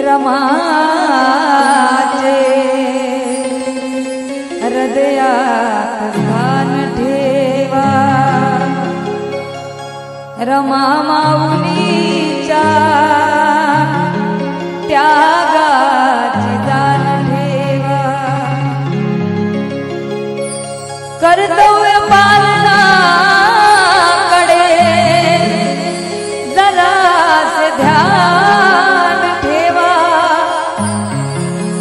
रमाचे हृदयात स्थान ठेवा, रमा माऊलीच्या त्यागाची जाण ठेवा, कर्तव्य पालनाकडे जरासे ध्यान ठेवा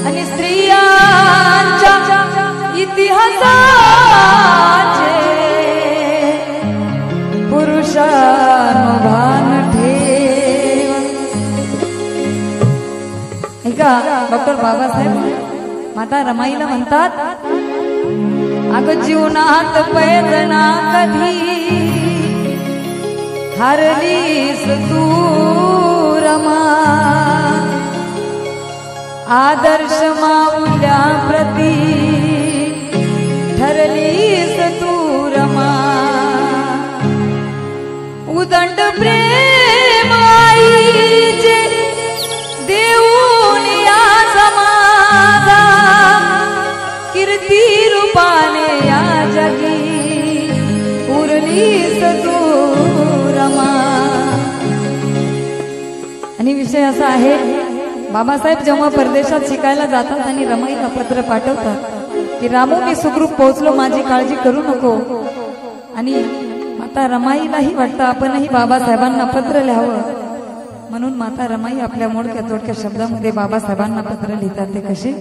आणि स्त्रियांच्या इतिहासाचे पुरुषानुभान ठेवा। ऐका, डॉक्टर बाबासाहेब माता रमाईला म्हणतात, अग जीवनात पैदना कधी हरलीस तू रमा, आदर्श माऊल्या प्रती ठरलीस तू रमा, उदंड प्रेम आईचे देऊन या समाजा, कीर्ती रूपाने या जगी उरलीस तू रमा। आणि विषय असा आहे, बाबासाहेब जेव्हा परदेशात शिकायला जातात आणि रमाईला पत्र पाठवतात की रामू मी सुखरूप पोहोचलो, माझी काळजी करू नको। आणि माता रमाईलाही वाटतं आपणही बाबासाहेबांना पत्र लिहावं, म्हणून माता रमाई आपल्या मोडक्या तोडक्या शब्दामध्ये बाबासाहेबांना पत्र लिहितात। ते कसे,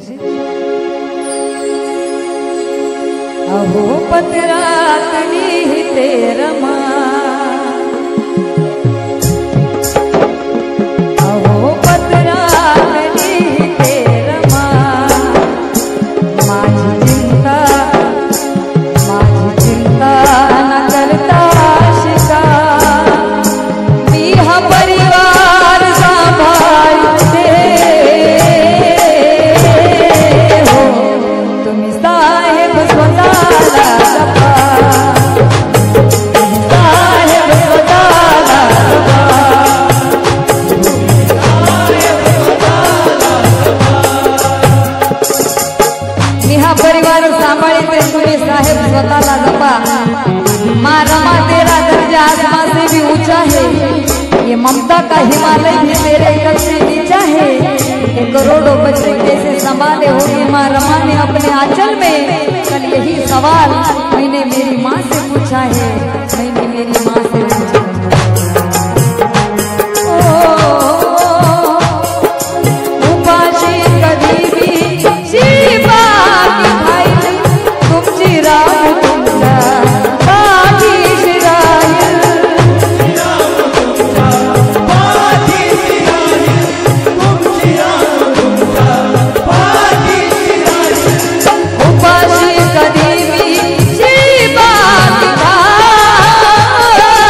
अहो पत्रात लिहिते रमा, अहो पत्रात लिहिते रमा, माझी चिंता न करता शिका, मी हा परिवार सांभाळते हो, तुम्ही साहेब स्वतःला जपा, साहेब स्वतःला जपा, मी हा परिवार सांभाळते, तुम्ही साहेब स्वतःला जपा। मारा तेरा दर्जा आसमान से भी ऊंचा है, ये ममता का हिमालय भी तेरे कद से नीचा है, ये करोड़ों बच्चे कैसे संभाले होंगे माँ रमा ने अपने आंचल में। कल यही सवाल मैंने मेरी माँ से पूछा है, मैंने मेरी माँ से पूछा। उपाशी कधी भी शिवा की भाई तुमची राम तुमचा उपाशी कधी भी शिवा की भाई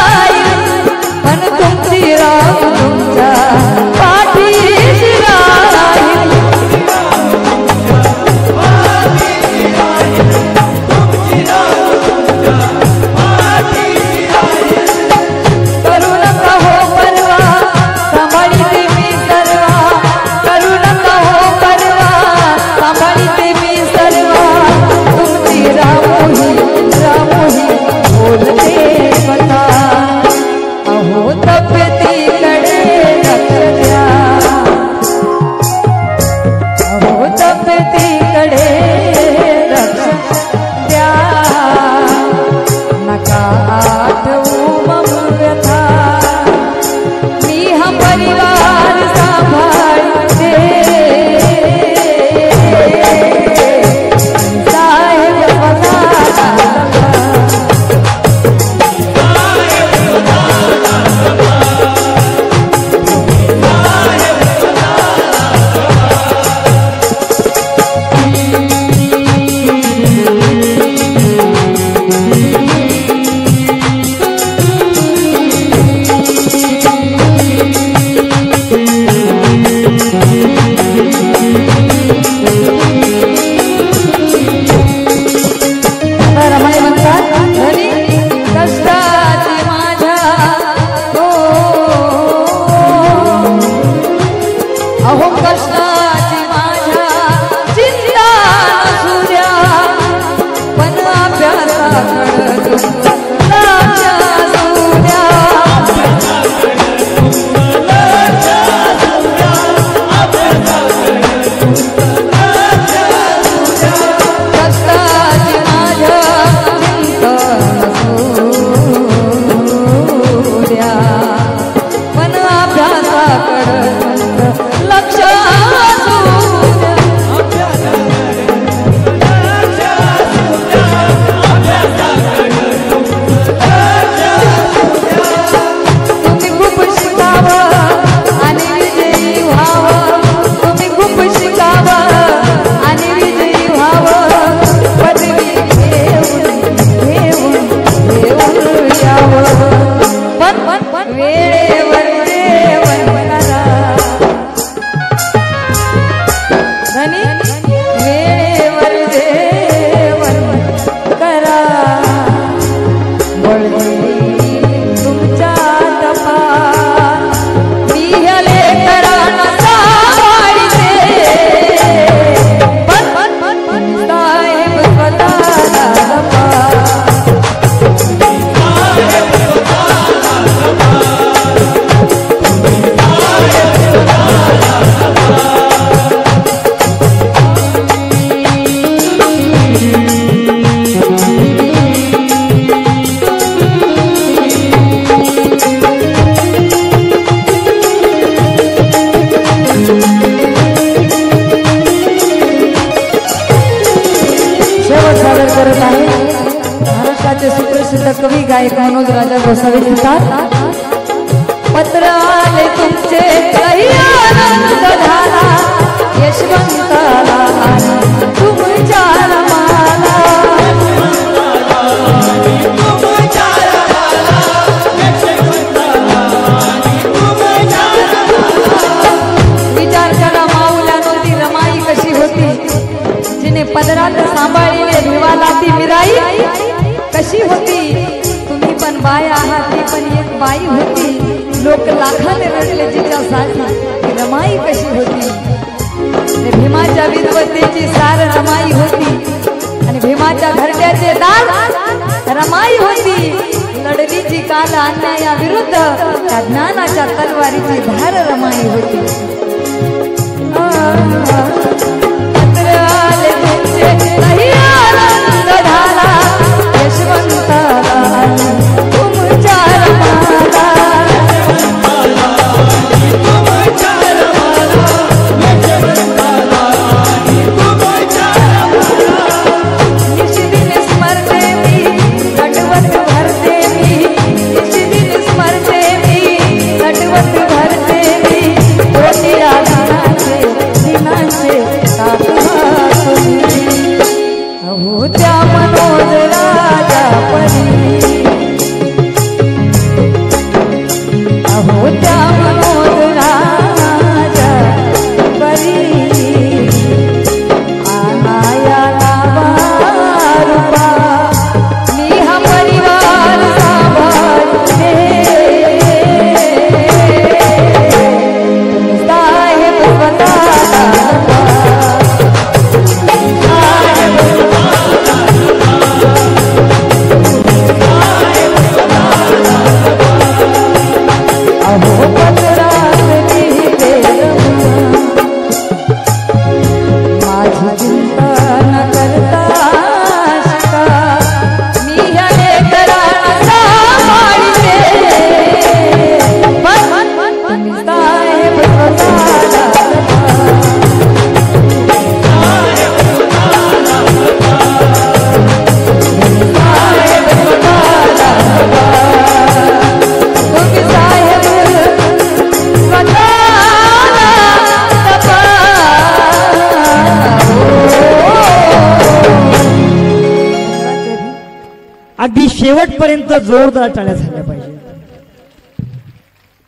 सुप्रसिद्ध कवी गायक मनोज राजा गोसावी लिहितात, पत्र आले तुमचे काही आनंद झाला, यशवंताला तुमच्या रमाला, विचार करा माऊल्यानो ती रमाई कशी होती, जिने पदरात सांभाळलेले भिवाला ती मिराई कशी होती. तुम्ही पण बाय आहात, ती पण एक बाई होती, लोक लाखाने रडले जिच्यासाठी, रमाई कशी होती. भीमाच्या विद्वतेची सार रमाई होती आणि भीमाच्या घरट्याचे दार रमाई होती. लढली जी काल अन्यायाविरुद्ध त्या ज्ञानाच्या तलवारीची धार रमाई होती. पत्र आले तुमचे काही आनंद झाला, यशवंताला तुमच्या रमाला, अगदी शेवटपर्यंत जोरदार टाळ्या झाल्या पाहिजे.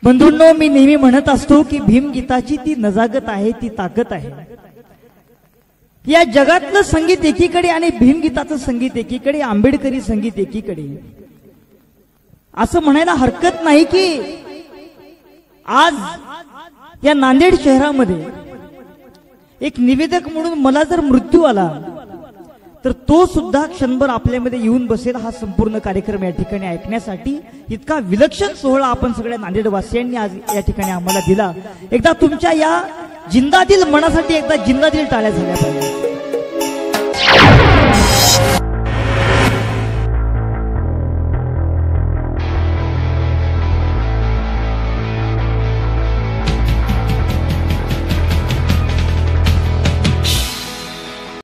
बंधूंनो, मी नेहमी म्हणत असतो की भीमगीताची ती नजाकत आहे, ती ताकद आहे. या जगातलं संगीत एकीकडे आणि भीमगीताचं संगीत एकीकडे, आंबेडकरी संगीत एकीकडे. असं म्हणायला हरकत नाही की आज या नांदेड शहरामध्ये एक निवेदक म्हणून मला जर मृत्यू आला तर तो सुद्धा क्षणभर आपल्यामध्ये येऊन बसेल. हा संपूर्ण कार्यक्रम या ठिकाणी ऐकण्यासाठी इतका विलक्षण सोहळा आपण सगळ्या नांदेडवासियांनी आज या ठिकाणी आम्हाला दिला. एकदा तुमच्या या जिंदादिल मनासाठी एकदा जिंदादिल टाळ्या झाल्या पाहिजे.